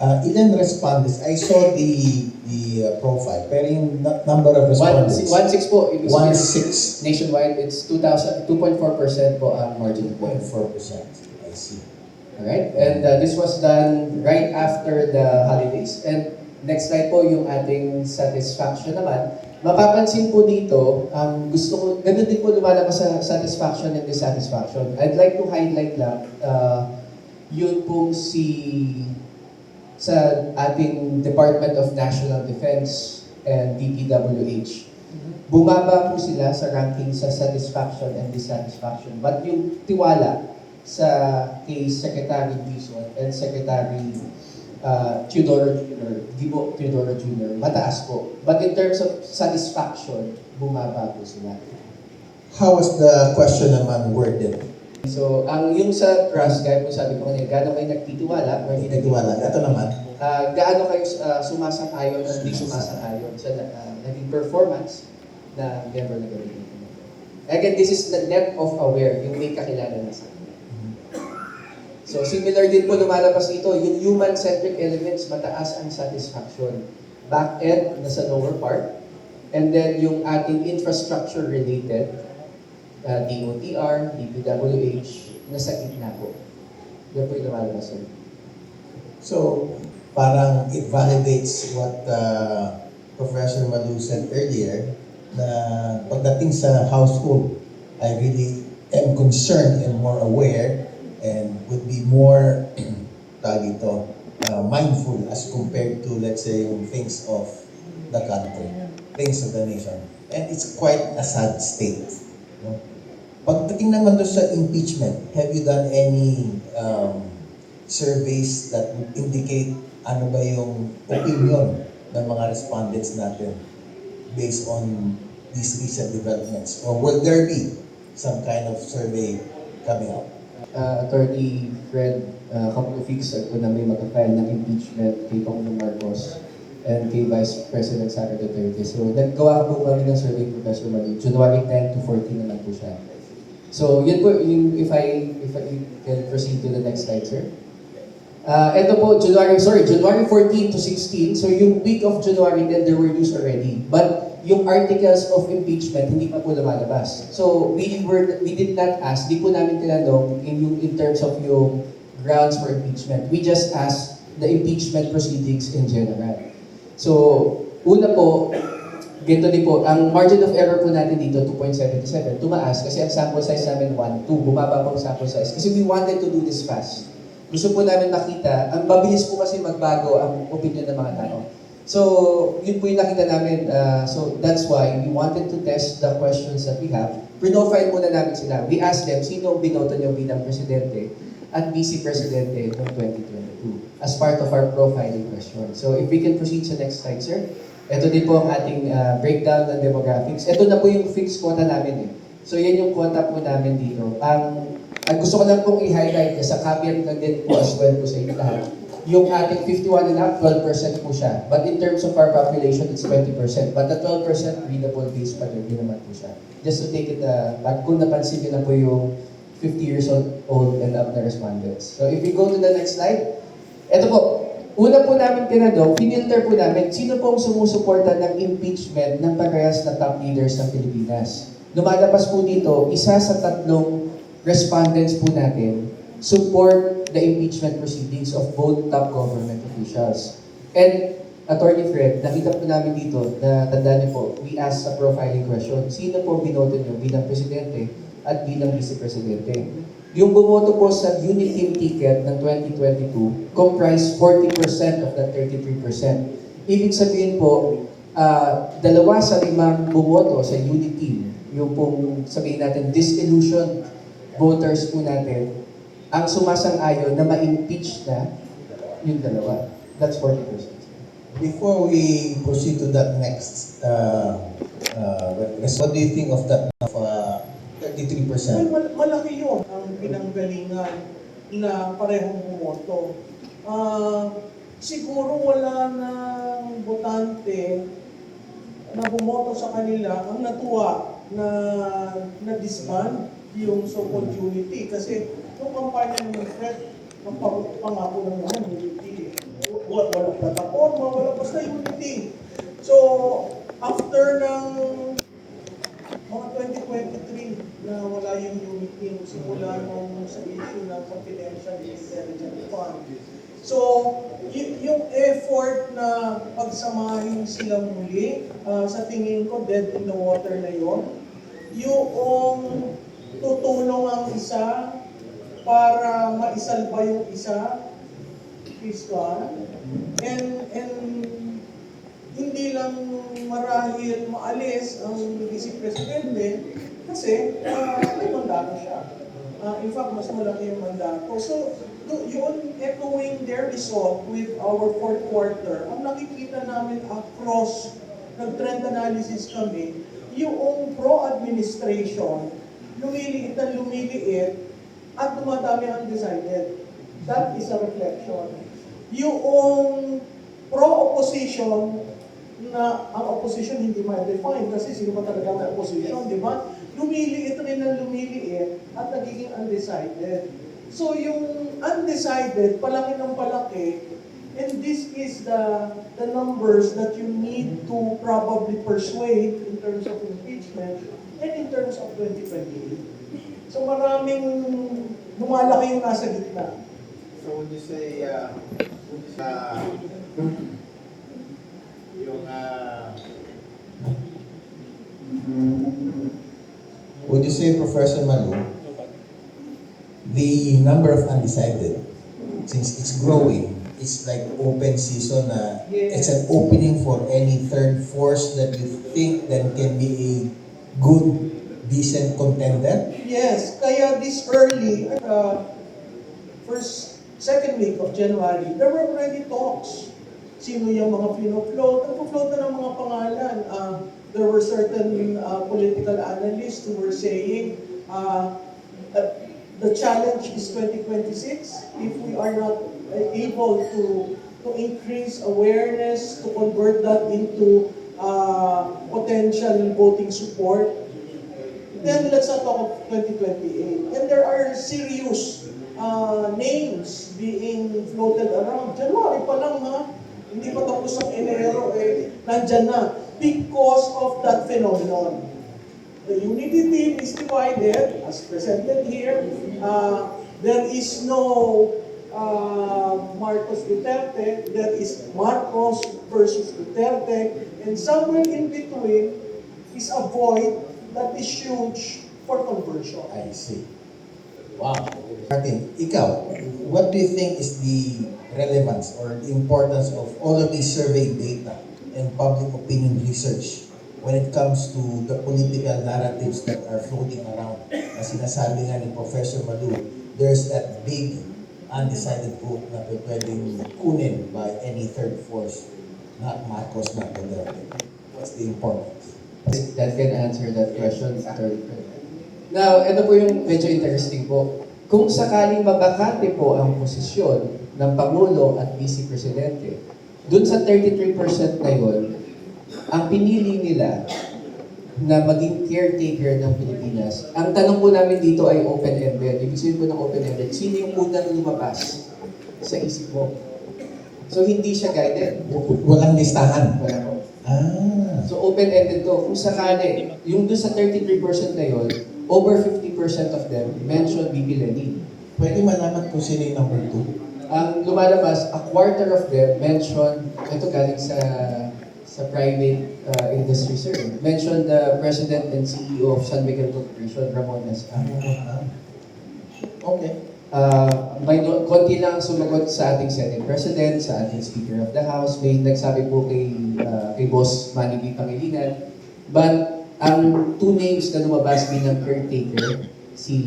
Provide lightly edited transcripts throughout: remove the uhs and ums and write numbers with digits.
Ilan respondents? I saw the profile, pero yung number of respondents. 1.6 po. Ibig sabihin, 1.6. nationwide, it's 2.4% po ang margin po. 2.4%. I see. Alright? And this was done right after the holidays. And next slide po yung ating satisfaction naman. Mapapansin po dito, gusto ko, ganun din po lumalabas sa satisfaction and dissatisfaction. I'd like to highlight lang, yun po sa ating Department of National Defense and DPWH. Bumaba po sila sa ranking sa satisfaction and dissatisfaction. But yung tiwala sa kay Secretary Dizon and Secretary Teodoro Jr., mataas po. But in terms of satisfaction, bumaba po sila. How was the question naman worded? So, yung sa trust, gaya po sabi ko kanina, gaano kayo nagtitiwala or hindi Nagtiwala. Ito naman. gaano kayo sumasang-ayon o hindi sumasang-ayon sa naging performance na member na gawin. Again, this is the net of aware, yung may kakilala na sa kanila. So, similar din po lumalabas dito, yung human-centric elements, mataas ang satisfaction. Back-end, nasa lower part. And then, yung ating infrastructure-related, DOTR, DPWH, nasa gitna po. Yan po yung lumalabas dito. So, parang it validates what Professor Malu said earlier, na pagdating sa household, I really am concerned and more aware and would be more mindful as compared to, let's say, yung things of the country, things of the nation. And it's quite a sad state. No? Pagdating naman doon sa impeachment, have you done any surveys that would indicate ano ba yung opinion ng mga respondents natin based on these recent developments? Or will there be some kind of survey coming up? Attorney Fred, a couple of weeks ago na may mag-file ng impeachment kay Pangulong Marcos and kay Vice President Sara Duterte. So, naggawa po kami ng survey, Professor Malu. January 10 to 14 naman po siya. So, yun po, if I can proceed to the next slide, sir. Ito po, January 14 to 16. So, yung week of January, then there were news already. But, yung articles of impeachment, hindi pa po lumalabas. So, we did not ask, di po namin tinanong in terms of yung grounds for impeachment. We just asked the impeachment proceedings in general. So, una po, ganito din po, ang margin of error po natin dito, 2.77, tumaas kasi ang sample size namin 1, 2, bumaba po ang sample size. Kasi we wanted to do this fast. Gusto po namin makita, ang mabilis po kasi magbago ang opinion ng mga tao. So, yun po yung nakita namin. So, that's why we wanted to test the questions that we have. Pre-profile muna namin sila. We asked them, sino binoto nyo bilang presidente at vice presidente noong 2022 as part of our profiling question. So, if we can proceed sa next slide, sir. Ito din po ang ating breakdown ng demographics. Ito na po yung fixed quota namin. So, yan yung quota po namin dito. Ang gusto ko lang pong i-highlight sa caveat na din po as well po sa inyo lahat. Yung ating 51 and up, 12% po siya. But in terms of our population, it's 20%. But the 12% readable base pa rin naman po siya. Just to take it back, kung napansin nyo na po yung 50 years old and up na respondents. So if we go to the next slide, eto po, una po namin tinanong, finilter po namin, sino po ang sumusuporta ng impeachment ng parehas na top leaders ng Pilipinas. Lumalabas po dito, isa sa 3 respondents po natin support the impeachment proceedings of both top government officials. And, Attorney Fred, nakita po namin dito, na tandaan niyo po, we asked a profiling question, sino po binoto niyo bilang presidente at bilang vice-presidente? Yung bumoto po sa unit team ticket ng 2022 comprised 40% of that 33%. Ibig sabihin po, 2 sa 5 bumoto sa unit team, yung pong sabihin natin disillusioned voters po natin, ang sumasang-ayon na ma-impeach na yung 2. That's 40%. Before we proceed to that next, what do you think of that 33%? Malaki yun ang pinanggalingan na parehong bumoto. Siguro wala ng botante na bumoto sa kanila ang natuwa na disband yung so-called unity. Kasi yung kampanya ng Fred, ang pangako lang naman, unity. after ng mga 2023 na wala yung unity simula nung sa issue ng confidential intelligence fund. So, yung effort na pagsamahin sila muli, sa tingin ko, dead in the water na yon. Yung tutulong ang isa para maisalba yung isa, please God. And hindi lang marahil maalis ang Vice Presidente kasi may mandato siya. In fact, mas malaki yung mandato. So, yun, echoing their result with our fourth quarter, ang nakikita namin across, nag-trend analysis kami, yung pro-administration, lumiliit at lumiliit, at dumadami ang undecided. That is a reflection. Yung pro-opposition, na ang opposition hindi ma-define kasi sino ba talaga ang opposition, di ba? Lumiliit rin ang lumiliit at nagiging undecided. So yung undecided, palaki ng palaki, and this is the numbers that you need to probably persuade in terms of impeachment and in terms of 2028. So maraming lumalaki yung nasa gitna. So would you say, yung would you say, Professor Malu, the number of undecided, since it's growing, it's like open season, it's an opening for any third force that you think that can be a good, decent contender? Yes, kaya this early, second week of January, there were already talks. Sino yung mga pino-float? Nagpo-float na ng mga pangalan. There were certain political analysts who were saying the challenge is 2026. If we are not able to increase awareness, to convert that into potential voting support, then let's not talk of 2028. And there are serious names being floated around. January pa lang hindi pa tapos ang Enero, nandyan na. Because of that phenomenon. The unity team is divided, as presented here. There is no Marcos Duterte, there is Marcos versus Duterte, and somewhere in between is a void that is huge for conversion. I see. Wow. Martin, ikaw, what do you think is the relevance or the importance of all of these survey data and public opinion research when it comes to the political narratives that are floating around? As sinasabi nga ni Professor Malu, there's that big undecided vote na pwedeng kunin by any third force, not Marcos, not Duterte. What's the importance? That can answer that question. Now, ito po yung medyo interesting po. Kung sakaling mabakante po ang posisyon ng Pangulo at Vice Presidente, dun sa 33% na yun, ang pinili nila na maging caretaker ng Pilipinas, ang tanong po namin dito ay open-ended. Ibig sabihin po ng open-ended, sino yung unang lumabas sa isip mo? So, hindi siya guided. Walang listahan. Wala po. So, open-ended to. Kung sakali, yung doon sa 33% na yun, over 50% of them mention BP Lenny. Pwede malaman kung sino yung number 2? Ang lumalabas, a quarter of them mention, ito galing sa private industry, sir. Mention the President and CEO of San Miguel Corporation, Ramon S. Okay. Konti lang sumagot sa ating Senate President, sa ating Speaker of the House. May nagsabi po kay Boss Manny B. Pangilinan. But ang two names na lumabas bilang caretaker, si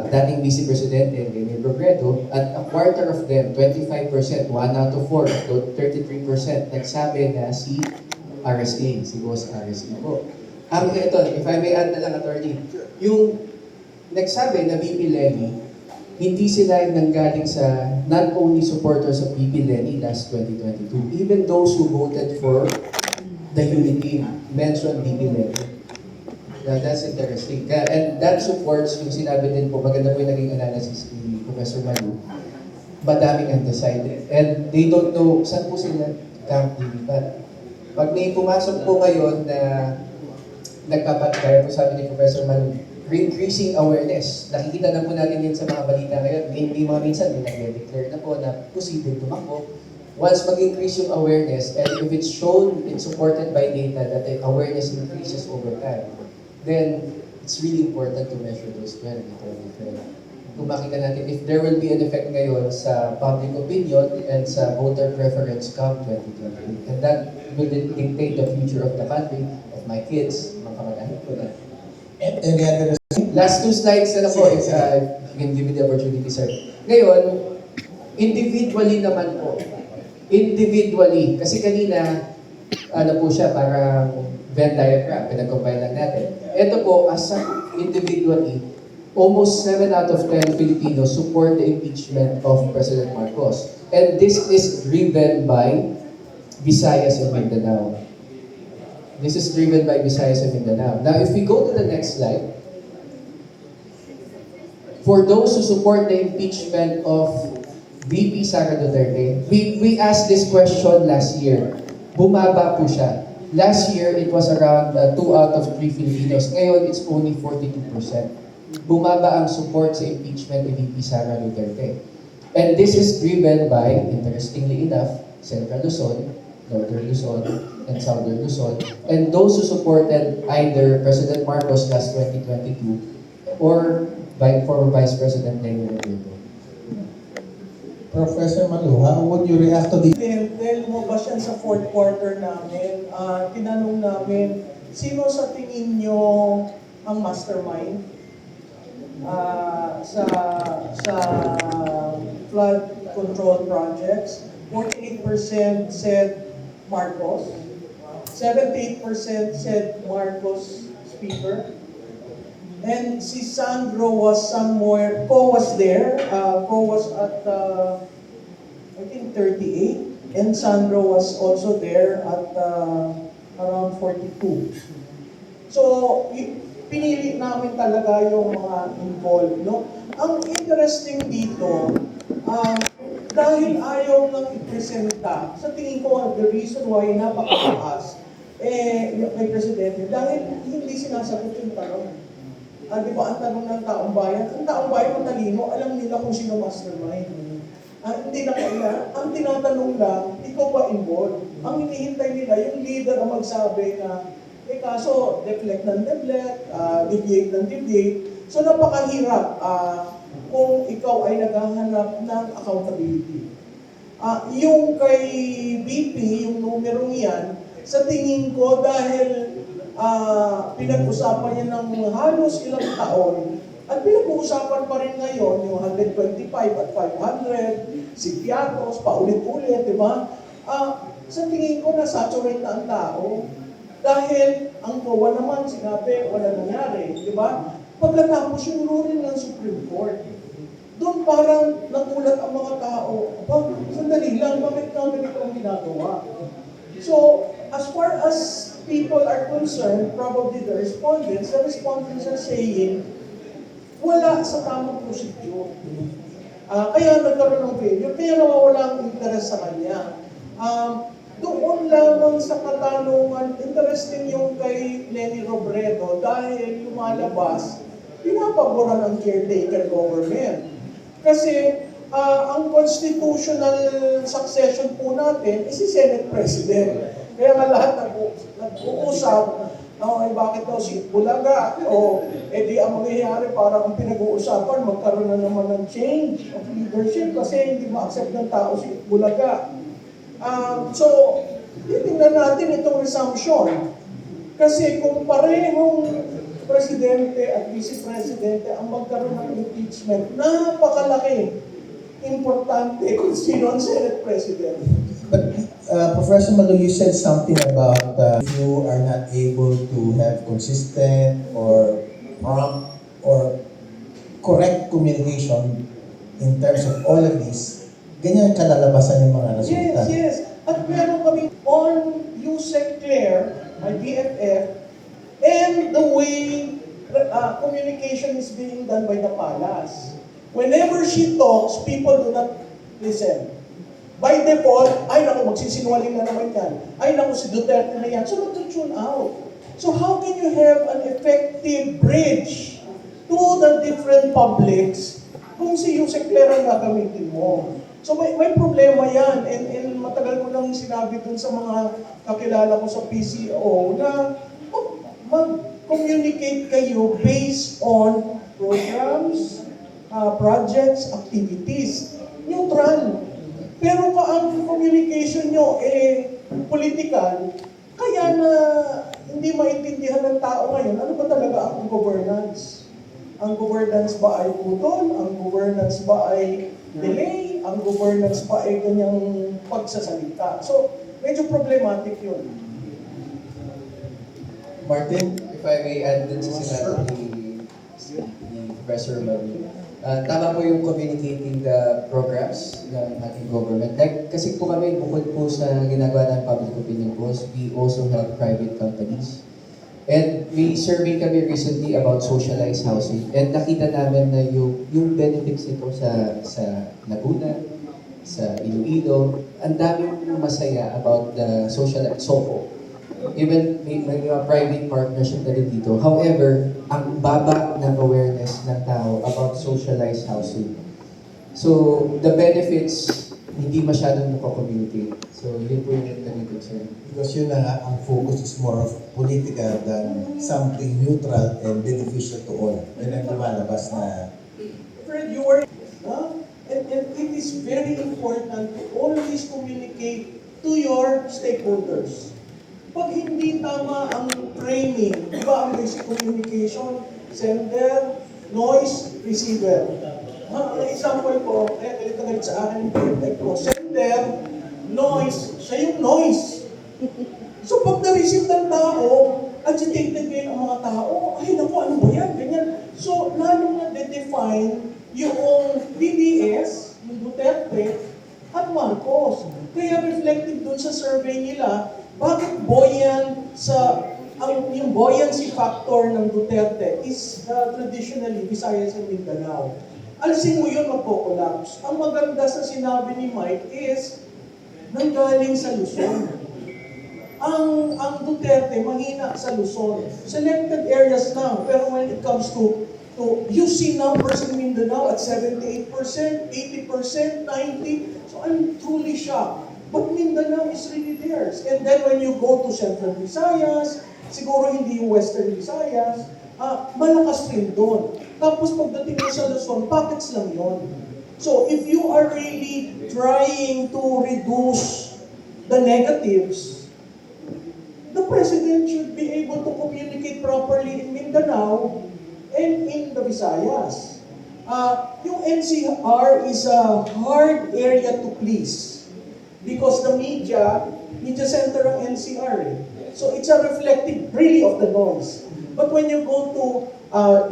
dating Vice Presidente Leonel Robredo, at a quarter of them, 25%, 1 out of 4, so 33%, nagsabi na si RSA, si Boss RSA po. Ito, if I may add na lang, attorney, yung nagsabi na VP Lenny, hindi sila nanggaling sa not only supporters of VP Lenny last 2022, even those who voted for the unity mentioned VP Lenny. That's interesting. And that supports yung sinabi din po, maganda po yung naging analysis ni Professor Malu, madaming undecided. And they don't know saan po sila camp lilipat. Pag may pumasok po ngayon na nagpapagkaya po sabi ni Professor Manu, increasing awareness. Nakikita na po natin yan sa mga balita ngayon. May mga minsan may nag-declare na po na posibleng tumakbo. Once mag-increase yung awareness, and if it's shown and supported by data that the awareness increases over time, then it's really important to measure those trends. Kung makita natin, if there will be an effect ngayon sa public opinion and sa voter preference come 2028. And that will dictate the future of the country, of my kids, mga kamag-anak ko na. Any other? Last 2 slides na po, Sige, if sige. you can give me the opportunity, sir. Ngayon, individually naman po. Individually. Kasi kanina, ano po siya, parang Venn diagram, pinag-combine lang natin. Ito po, as individually, almost 7 out of 10 Filipinos support the impeachment of President Marcos. And this is driven by Visayas and Mindanao. This is driven by Visayas and Mindanao. Now, if we go to the next slide, for those who support the impeachment of VP Sara Duterte, we asked this question last year. Bumaba po siya. Last year, it was around 2 out of 3 Filipinos. Ngayon, it's only 42%. Bumaba ang support sa impeachment ni VP Sara Duterte. And this is driven by, interestingly enough, Central Luzon, Northern Luzon, and Southern Luzon, and those who supported either President Marcos last 2022 or by former Vice President Lenny Robredo. Professor Malu, how would you react to the Dahil lumabas yan sa fourth quarter namin, tinanong namin, sino sa tingin nyo ang mastermind sa flood control projects? 48% said Marcos, 78% said Marcos Speaker, and si Sandro was somewhere, Ko was there, Ko was at I think 38, and Sandro was also there at around 42. So, pinili namin talaga yung mga involved, no? Ang interesting dito, dahil ayaw nang ipresenta, sa tingin ko, the reason why napakataas, may presidente, dahil hindi sinasagot yung tanong. Di ba, ang tanong ng taong bayan matalino, alam nila kung sino mastermind. Hindi na kaya, ang tinatanong lang, ikaw ba involved? Ang hinihintay nila, yung leader ang magsabi na, kaso, deflect ng deflect, deviate ng deviate. So, napakahirap kung ikaw ay naghahanap ng accountability. Yung kay BP, yung numerong yan, sa tingin ko dahil pinag-usapan niya ng halos ilang taon, at pinag-uusapan pa rin ngayon, yung 125 at 500, si Piatos, paulit-ulit, di ba? Sa tingin ko, na-saturate na ang tao. Dahil ang COA naman, sinabi, wala nangyari, di ba? Pagkatapos yung ruling ng Supreme Court, doon parang nagulat ang mga tao, sandali lang, bakit nga ganito ang ginagawa? So, as far as people are concerned, probably the respondents are saying, wala sa tamang procedure. Kaya nagkaroon ng failure, kaya nawawala ang interest sa kanya. Doon lamang sa katanungan, interesting yung kay Lenny Robredo dahil lumalabas, pinapaboran ang caretaker government. Kasi ang constitutional succession po natin is si Senate President. Kaya nga lahat nag-uusap, bakit daw si Bulaga? Di ang mangyayari para kung pinag-uusapan, magkaroon na naman ng change of leadership kasi hindi ma-accept ng tao si Bulaga. So, titingnan natin itong resumption. Kasi kung parehong presidente at vice-presidente ang magkaroon ng impeachment, napakalaki, importante kung sino ang Senate President. But Professor Malu, you said something about if you are not able to have consistent or prompt or correct communication in terms of all of this, ganyan kalalabasan yung mga resulta. Yes. At meron kami on Yusek Claire, my BFF, and the way communication is being done by the palace. Whenever she talks, people do not listen. by default, ay naku, magsisinungaling na naman yan. Ay naku, si Duterte na yan. So, mag-tune out. So, how can you have an effective bridge to the different publics kung si Yusek Clara ang gagamitin mo? So, may problema yan. And matagal ko nang sinabi dun sa mga kakilala ko sa PCO na mag-communicate kayo based on programs, projects, activities. Neutral. Pero ang communication nyo political, kaya na hindi maintindihan ng tao ngayon, ano ba talaga ang governance? Ang governance ba ay putol? Ang governance ba ay delay? Ang governance ba ay kanyang pagsasalita? So, medyo problematic yun. Martin, if I may add din sa sinabi ni Professor Marie. Tama po yung communicating the programs ng ating government. Like, kasi po kami, bukod po sa ginagawa ng public opinion polls, we also help private companies. And may survey kami recently about socialized housing. And nakita namin na yung benefits nito sa Laguna, sa Iloilo, ang daming masaya about the SOHO. Even may mga private partnership na din dito. However, ang baba ng awareness ng tao about socialized housing. So, the benefits, hindi masyadong nako-communicate. So, yun po yung naging concern. Because yun na nga, ang focus is more of political than something neutral and beneficial to all. Yun ang lumalabas na Fred, you were, and it is very important to always communicate to your stakeholders. Pag hindi tama ang framing, di ba ang basic communication, sender, noise, receiver. Ang example ko, kaya galit na galit sa akin yung type ko, sender, noise, siya yung noise. So pag na-receive ng tao, agitated ngayon ang mga tao, ay naku, ano ba yan, ganyan. So lalong na-define yung DDS, yung Duterte, at Marcos. Kaya reflective dun sa survey nila, bakit yung buoyancy factor ng Duterte is traditionally Visayas and Mindanao. Alisin mo yun, magko-collapse. Ang maganda sa sinabi ni Mike is, nanggaling sa Luzon. Ang Duterte, mahina sa Luzon. Selected areas lang, pero when it comes to you see numbers in Mindanao at 78%, 80%, 90%. So I'm truly shocked. But Mindanao is really theirs. And then when you go to Central Visayas, siguro hindi yung Western Visayas, malakas rin doon. Tapos pagdating mo sa Luzon, pockets lang yon. So if you are really trying to reduce the negatives, the President should be able to communicate properly in Mindanao and in the Visayas. Yung NCR is a hard area to please. Because the media center ng NCR. So it's a reflective really of the noise. But when you go to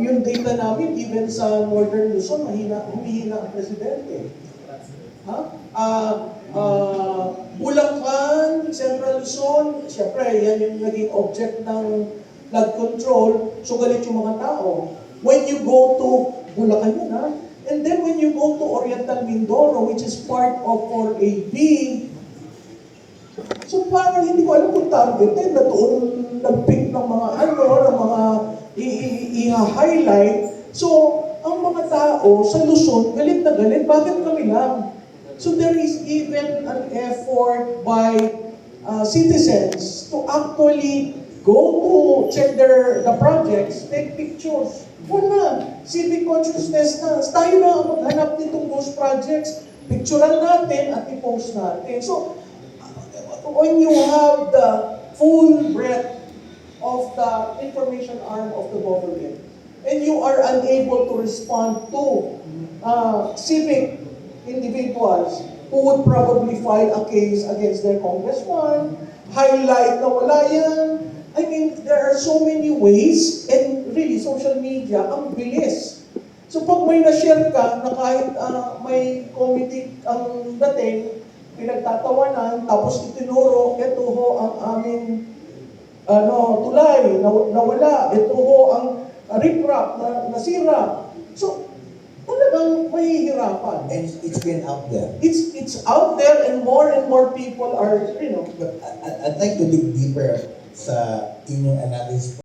yung data namin, even sa Northern Luzon, humihina ang presidente. Bulacan, Central Luzon, siyempre, yan yung naging object ng flood control, so galit yung mga tao. When you go to Bulacan yun, and then when you go to Oriental Mindoro, which is part of 4AB, so parang hindi ko alam kung targeted na doon nag-pick ng mga ng mga i-highlight. So, ang mga tao sa Luzon, galit na galit, bakit kami lang? So there is even an effort by citizens to actually go to check the projects, take pictures. Wala. Civic consciousness na. Tayo na ang maghanap nitong those projects. Picturean natin at i-post natin. So, when you have the full breadth of the information arm of the government, and you are unable to respond to civic individuals who would probably file a case against their congressman, highlight na wala yan. I mean, there are so many ways, and really, social media, ang bilis. So pag may na-share ka, na kahit may committee ang dating, pinagtatawanan, tapos itinuro, ito ho ang aming tulay, nawala, ito ho ang riprap, nasira. So, talaga talagang mahihirapan. And it's been out there. It's out there and more people are, But I'd like to dig deeper sa inyong analysis